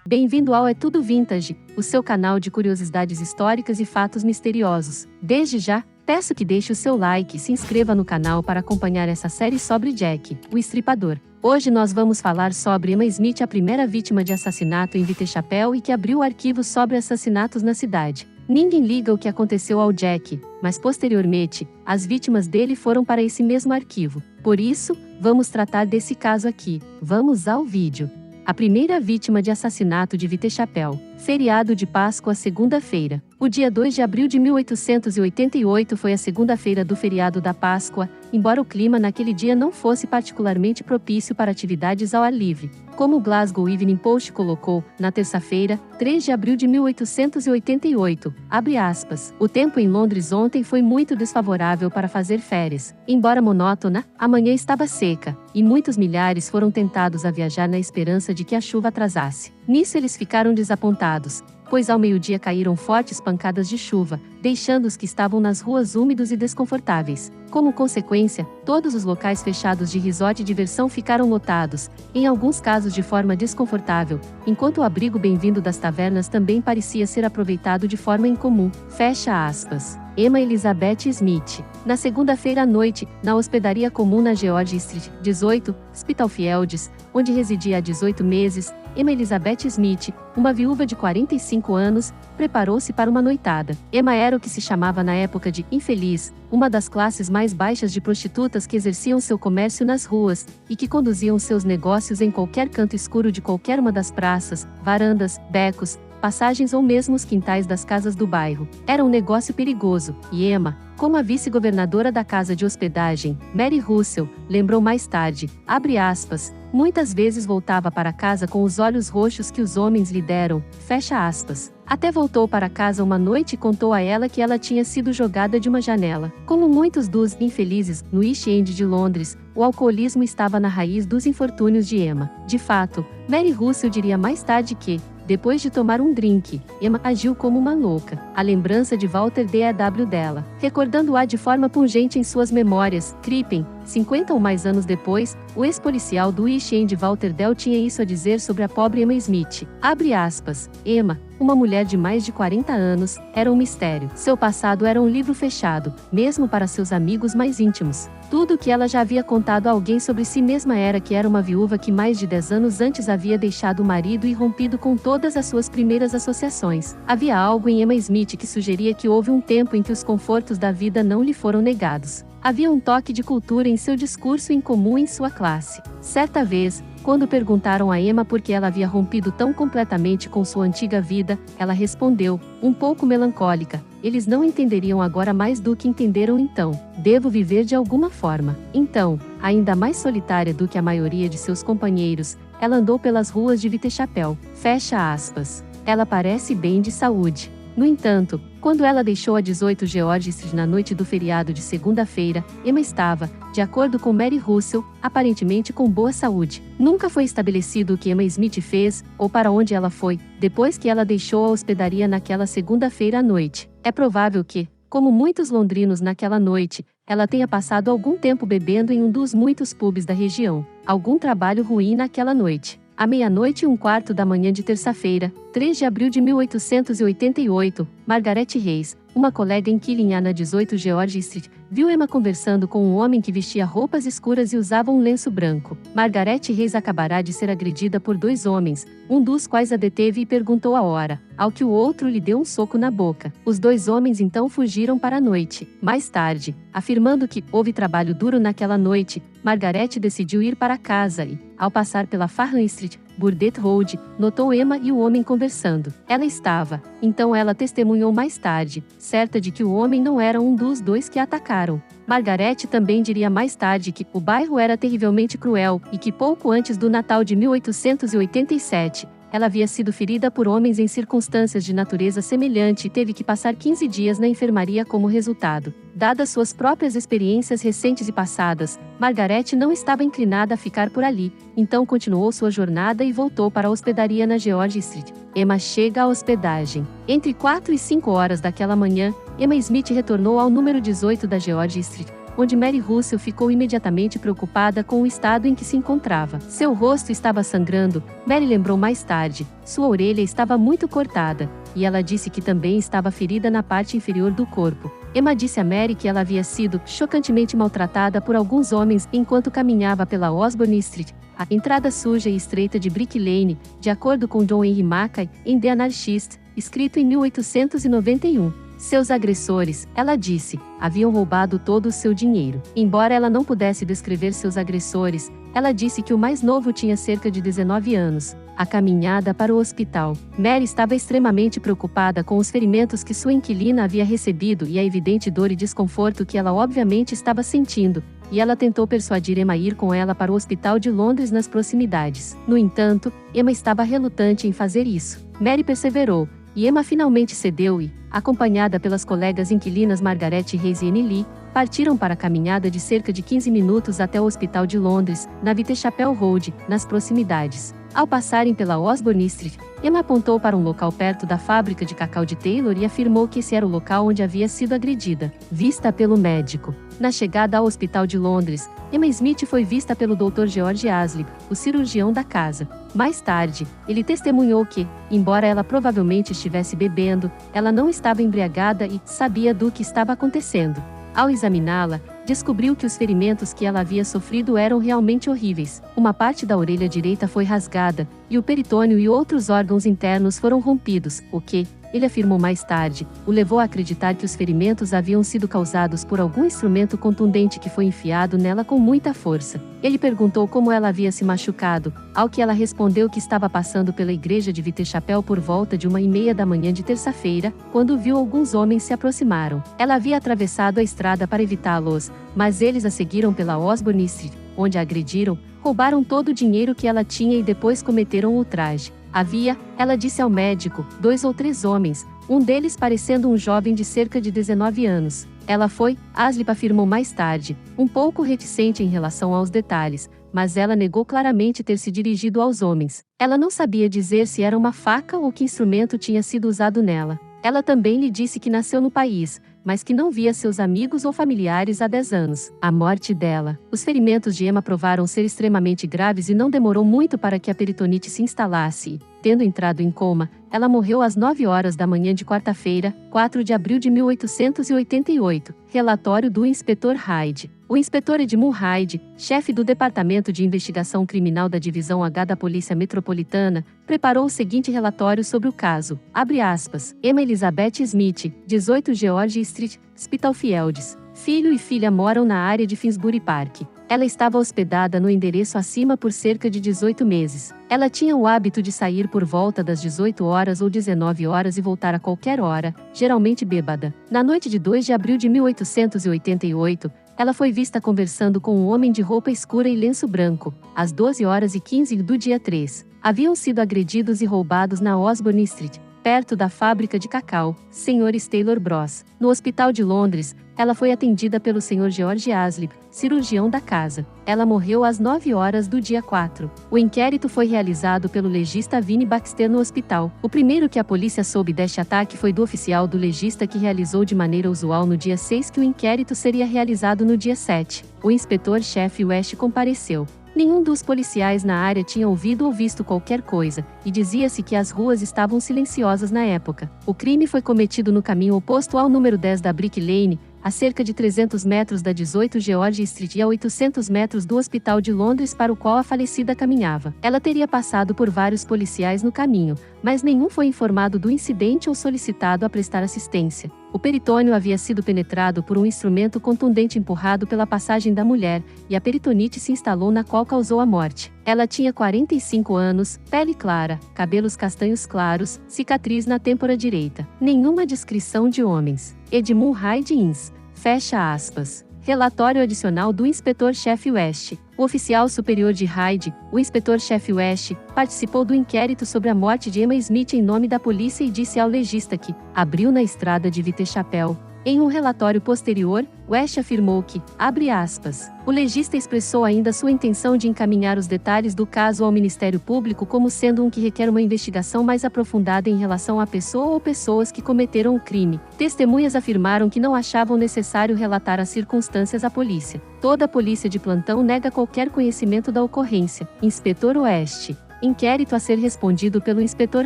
Bem-vindo ao É Tudo Vintage, o seu canal de curiosidades históricas e fatos misteriosos. Desde já, peço que deixe o seu like e se inscreva no canal para acompanhar essa série sobre Jack, o Estripador. Hoje nós vamos falar sobre Emma Smith, a primeira vítima de assassinato em Whitechapel e que abriu o arquivo sobre assassinatos na cidade. Ninguém liga o que aconteceu ao Jack, mas posteriormente, as vítimas dele foram para esse mesmo arquivo. Por isso, vamos tratar desse caso aqui. Vamos ao vídeo. A primeira vítima de assassinato de Whitechapel. Feriado de Páscoa, segunda-feira. O dia 2 de abril de 1888 foi a segunda-feira do feriado da Páscoa, embora o clima naquele dia não fosse particularmente propício para atividades ao ar livre. Como o Glasgow Evening Post colocou, na terça-feira, 3 de abril de 1888, abre aspas, o tempo em Londres ontem foi muito desfavorável para fazer férias. Embora monótona, a manhã estava seca, e muitos milhares foram tentados a viajar na esperança de que a chuva atrasasse. Nisso eles ficaram desapontados, pois ao meio-dia caíram fortes pancadas de chuva, deixando os que estavam nas ruas úmidos e desconfortáveis. Como consequência, todos os locais fechados de resort e diversão ficaram lotados, em alguns casos de forma desconfortável, enquanto o abrigo bem-vindo das tavernas também parecia ser aproveitado de forma incomum. Fecha aspas. Emma Elizabeth Smith. Na segunda-feira à noite, na hospedaria comum na George Street, 18, Spitalfields, onde residia há 18 meses, Emma Elizabeth Smith, uma viúva de 45 anos, preparou-se para uma noitada. Emma era o que se chamava na época de infeliz, uma das classes mais baixas de prostitutas que exerciam seu comércio nas ruas, e que conduziam seus negócios em qualquer canto escuro de qualquer uma das praças, varandas, becos, passagens ou mesmo os quintais das casas do bairro. Era um negócio perigoso, e Emma, como a vice-governadora da casa de hospedagem, Mary Russell, lembrou mais tarde, abre aspas, muitas vezes voltava para casa com os olhos roxos que os homens lhe deram, fecha aspas. Até voltou para casa uma noite e contou a ela que ela tinha sido jogada de uma janela. Como muitos dos infelizes no East End de Londres, o alcoolismo estava na raiz dos infortúnios de Emma. De fato, Mary Russell diria mais tarde que, depois de tomar um drink, Emma agiu como uma louca. A lembrança de Walter D.A.W. dela, recordando-a de forma pungente em suas memórias, Crippen, 50 ou mais anos depois, o ex-policial do East End Walter Dell tinha isso a dizer sobre a pobre Emma Smith. Abre aspas, Emma, uma mulher de mais de 40 anos, era um mistério. Seu passado era um livro fechado, mesmo para seus amigos mais íntimos. Tudo o que ela já havia contado a alguém sobre si mesma era que era uma viúva que mais de 10 anos antes havia deixado o marido e rompido com todas as suas primeiras associações. Havia algo em Emma Smith que sugeria que houve um tempo em que os confortos da vida não lhe foram negados. Havia um toque de cultura em seu discurso incomum em sua classe. Certa vez, quando perguntaram a Emma por que ela havia rompido tão completamente com sua antiga vida, ela respondeu, um pouco melancólica, eles não entenderiam agora mais do que entenderam então. Devo viver de alguma forma. Então, ainda mais solitária do que a maioria de seus companheiros, ela andou pelas ruas de Whitechapel. Fecha aspas. Ela parece bem de saúde. No entanto, quando ela deixou a 18 George Street na noite do feriado de segunda-feira, Emma estava, de acordo com Mary Russell, aparentemente com boa saúde. Nunca foi estabelecido o que Emma Smith fez, ou para onde ela foi, depois que ela deixou a hospedaria naquela segunda-feira à noite. É provável que, como muitos londrinos naquela noite, ela tenha passado algum tempo bebendo em um dos muitos pubs da região. Algum trabalho ruim naquela noite. À meia-noite e um quarto da manhã de terça-feira, 3 de abril de 1888, Margaret Reis, uma colega inquilina na 18 George Street, viu Emma conversando com um homem que vestia roupas escuras e usava um lenço branco. Margaret Reis acabará de ser agredida por dois homens, um dos quais a deteve e perguntou a hora, ao que o outro lhe deu um soco na boca. Os dois homens então fugiram para a noite. Mais tarde, afirmando que houve trabalho duro naquela noite, Margaret decidiu ir para casa e, ao passar pela Farnham Street, Burdett Road, notou Emma e o homem conversando. Ela estava, então ela testemunhou mais tarde, certa de que o homem não era um dos dois que a atacaram. Margaret também diria mais tarde que o bairro era terrivelmente cruel e que pouco antes do Natal de 1887, ela havia sido ferida por homens em circunstâncias de natureza semelhante e teve que passar 15 dias na enfermaria como resultado. Dadas suas próprias experiências recentes e passadas, Margaret não estava inclinada a ficar por ali, então continuou sua jornada e voltou para a hospedaria na George Street. Emma chega à hospedagem. Entre 4 e 5 horas daquela manhã, Emma Smith retornou ao número 18 da George Street, onde Mary Russell ficou imediatamente preocupada com o estado em que se encontrava. Seu rosto estava sangrando, Mary lembrou mais tarde. Sua orelha estava muito cortada, e ela disse que também estava ferida na parte inferior do corpo. Emma disse a Mary que ela havia sido chocantemente maltratada por alguns homens enquanto caminhava pela Osborne Street, a entrada suja e estreita de Brick Lane, de acordo com John Henry Mackay, em The Anarchist, escrito em 1891. Seus agressores, ela disse, haviam roubado todo o seu dinheiro. Embora ela não pudesse descrever seus agressores, ela disse que o mais novo tinha cerca de 19 anos. A caminhada para o hospital. Mary estava extremamente preocupada com os ferimentos que sua inquilina havia recebido e a evidente dor e desconforto que ela obviamente estava sentindo, e ela tentou persuadir Emma a ir com ela para o hospital de Londres nas proximidades. No entanto, Emma estava relutante em fazer isso. Mary perseverou, e Emma finalmente cedeu e, acompanhada pelas colegas inquilinas Margaret Reis e Annie Lee, partiram para a caminhada de cerca de 15 minutos até o hospital de Londres, na Whitechapel Road, nas proximidades. Ao passarem pela Osborne Street, Emma apontou para um local perto da fábrica de cacau de Taylor e afirmou que esse era o local onde havia sido agredida, vista pelo médico. Na chegada ao hospital de Londres, Emma Smith foi vista pelo Dr. George Aslip, o cirurgião da casa. Mais tarde, ele testemunhou que, embora ela provavelmente estivesse bebendo, ela não estava embriagada e sabia do que estava acontecendo. Ao examiná-la, descobriu que os ferimentos que ela havia sofrido eram realmente horríveis. Uma parte da orelha direita foi rasgada, e o peritônio e outros órgãos internos foram rompidos, o que, ele afirmou mais tarde, o levou a acreditar que os ferimentos haviam sido causados por algum instrumento contundente que foi enfiado nela com muita força. Ele perguntou como ela havia se machucado, ao que ela respondeu que estava passando pela igreja de Whitechapel por volta de 1h30 da manhã de terça-feira, quando viu alguns homens se aproximaram. Ela havia atravessado a estrada para evitá-los, mas eles a seguiram pela Osborne Street, onde a agrediram, roubaram todo o dinheiro que ela tinha e depois cometeram o ultraje. Havia, ela disse ao médico, 2 ou 3 homens, um deles parecendo um jovem de cerca de 19 anos. Ela foi, Aslip afirmou mais tarde, um pouco reticente em relação aos detalhes, mas ela negou claramente ter se dirigido aos homens. Ela não sabia dizer se era uma faca ou que instrumento tinha sido usado nela. Ela também lhe disse que nasceu no país, mas que não via seus amigos ou familiares há 10 anos. A morte dela. Os ferimentos de Emma provaram ser extremamente graves e não demorou muito para que a peritonite se instalasse. Tendo entrado em coma, ela morreu às 9 horas da manhã de quarta-feira, 4 de abril de 1888. Relatório do inspetor Hyde. O inspetor Edmund Hyde, chefe do Departamento de Investigação Criminal da Divisão H da Polícia Metropolitana, preparou o seguinte relatório sobre o caso. Abre aspas. Emma Elizabeth Smith, 18 George Street, Spitalfields. Filho e filha moram na área de Finsbury Park. Ela estava hospedada no endereço acima por cerca de 18 meses. Ela tinha o hábito de sair por volta das 18 horas ou 19 horas e voltar a qualquer hora, geralmente bêbada. Na noite de 2 de abril de 1888, ela foi vista conversando com um homem de roupa escura e lenço branco, às 12 horas e 15 do dia 3. Haviam sido agredidos e roubados na Osborne Street, perto da fábrica de cacau, Srs. Taylor Bros. No hospital de Londres, ela foi atendida pelo Sr. George Aslip, cirurgião da casa. Ela morreu às 9 horas do dia 4. O inquérito foi realizado pelo legista Vinnie Baxter no hospital. O primeiro que a polícia soube deste ataque foi do oficial do legista que realizou de maneira usual no dia 6 que o inquérito seria realizado no dia 7. O inspetor-chefe West compareceu. Nenhum dos policiais na área tinha ouvido ou visto qualquer coisa, e dizia-se que as ruas estavam silenciosas na época. O crime foi cometido no caminho oposto ao número 10 da Brick Lane, a cerca de 300 metros da 18 George Street e a 800 metros do Hospital de Londres para o qual a falecida caminhava. Ela teria passado por vários policiais no caminho, mas nenhum foi informado do incidente ou solicitado a prestar assistência. O peritônio havia sido penetrado por um instrumento contundente empurrado pela passagem da mulher, e a peritonite se instalou na qual causou a morte. Ela tinha 45 anos, pele clara, cabelos castanhos claros, cicatriz na têmpora direita. Nenhuma descrição de homens. Edmund Hyde Inns. Fecha aspas. Relatório adicional do inspetor-chefe West. O oficial superior de Hyde, o inspetor-chefe West, participou do inquérito sobre a morte de Emma Smith em nome da polícia e disse ao legista que abriu na estrada de Whitechapel, Em um relatório posterior, West afirmou que, abre aspas, o legista expressou ainda sua intenção de encaminhar os detalhes do caso ao Ministério Público como sendo um que requer uma investigação mais aprofundada em relação à pessoa ou pessoas que cometeram o crime. Testemunhas afirmaram que não achavam necessário relatar as circunstâncias à polícia. Toda a polícia de plantão nega qualquer conhecimento da ocorrência. Inspetor West. Inquérito a ser respondido pelo inspetor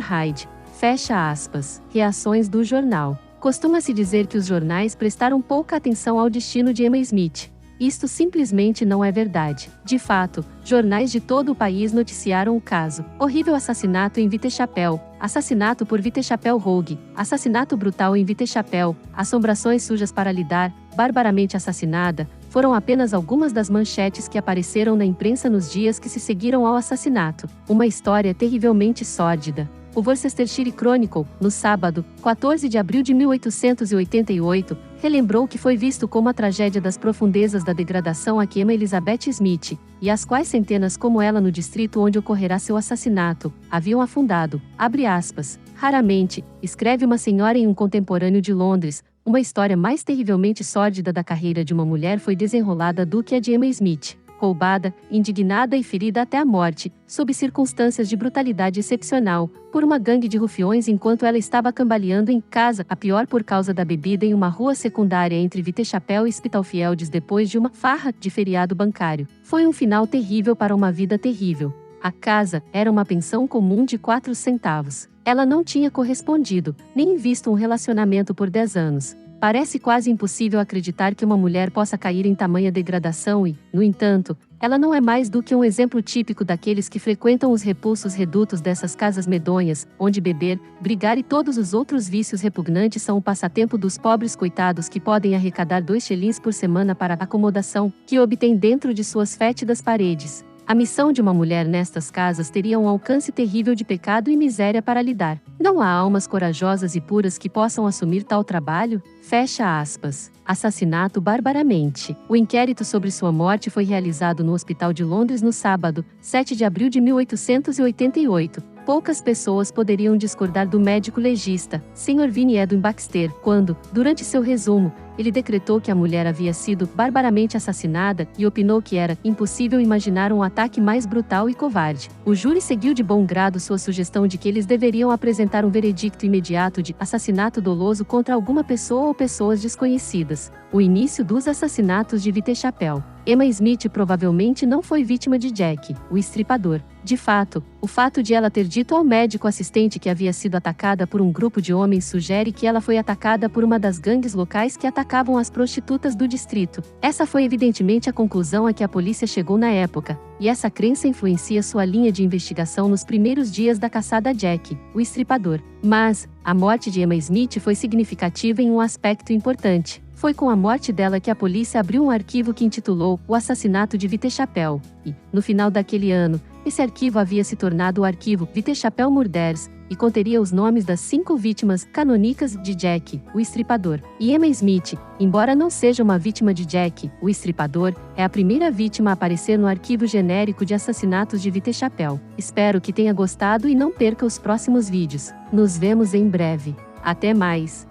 Hyde. Fecha aspas. Reações do jornal. Costuma-se dizer que os jornais prestaram pouca atenção ao destino de Emma Smith. Isto simplesmente não é verdade. De fato, jornais de todo o país noticiaram o caso. Horrível assassinato em Whitechapel, assassinato por Whitechapel Rogue, assassinato brutal em Whitechapel, assombrações sujas para lidar, barbaramente assassinada, foram apenas algumas das manchetes que apareceram na imprensa nos dias que se seguiram ao assassinato. Uma história terrivelmente sórdida. O Worcestershire Chronicle, no sábado, 14 de abril de 1888, relembrou que foi visto como a tragédia das profundezas da degradação a que Emma Elizabeth Smith, e as quais centenas como ela no distrito onde ocorrerá seu assassinato, haviam afundado, abre aspas, raramente, escreve uma senhora em um contemporâneo de Londres, uma história mais terrivelmente sórdida da carreira de uma mulher foi desenrolada do que a de Emma Smith. Roubada, indignada e ferida até a morte, sob circunstâncias de brutalidade excepcional, por uma gangue de rufiões enquanto ela estava cambaleando em casa, a pior por causa da bebida em uma rua secundária entre Whitechapel e Spitalfields depois de uma farra de feriado bancário. Foi um final terrível para uma vida terrível. A casa era uma pensão comum de 4 centavos. Ela não tinha correspondido, nem visto um relacionamento por 10 anos. Parece quase impossível acreditar que uma mulher possa cair em tamanha degradação e, no entanto, ela não é mais do que um exemplo típico daqueles que frequentam os repulsos redutos dessas casas medonhas, onde beber, brigar e todos os outros vícios repugnantes são o passatempo dos pobres coitados que podem arrecadar 2 shillings por semana para a acomodação que obtêm dentro de suas fétidas paredes. A missão de uma mulher nestas casas teria um alcance terrível de pecado e miséria para lidar. Não há almas corajosas e puras que possam assumir tal trabalho? Fecha aspas. Assassinato barbaramente. O inquérito sobre sua morte foi realizado no Hospital de Londres no sábado, 7 de abril de 1888. Poucas pessoas poderiam discordar do médico legista, Sr. Vinnie Edwin Baxter, quando, durante seu resumo, ele decretou que a mulher havia sido barbaramente assassinada e opinou que era impossível imaginar um ataque mais brutal e covarde. O júri seguiu de bom grado sua sugestão de que eles deveriam apresentar um veredicto imediato de assassinato doloso contra alguma pessoa ou pessoas desconhecidas. O início dos assassinatos de Whitechapel. Emma Smith provavelmente não foi vítima de Jack, o estripador. De fato, o fato de ela ter dito ao médico assistente que havia sido atacada por um grupo de homens sugere que ela foi atacada por uma das gangues locais que atacavam as prostitutas do distrito. Essa foi evidentemente a conclusão a que a polícia chegou na época, e essa crença influencia sua linha de investigação nos primeiros dias da caçada a Jack, o estripador. Mas, a morte de Emma Smith foi significativa em um aspecto importante. Foi com a morte dela que a polícia abriu um arquivo que intitulou O Assassinato de Whitechapel, e, no final daquele ano, esse arquivo havia se tornado o arquivo Whitechapel Murders, e conteria os nomes das 5 vítimas canônicas de Jack, o estripador. E Emma Smith, embora não seja uma vítima de Jack, o estripador, é a primeira vítima a aparecer no arquivo genérico de assassinatos de Whitechapel. Espero que tenha gostado e não perca os próximos vídeos. Nos vemos em breve. Até mais!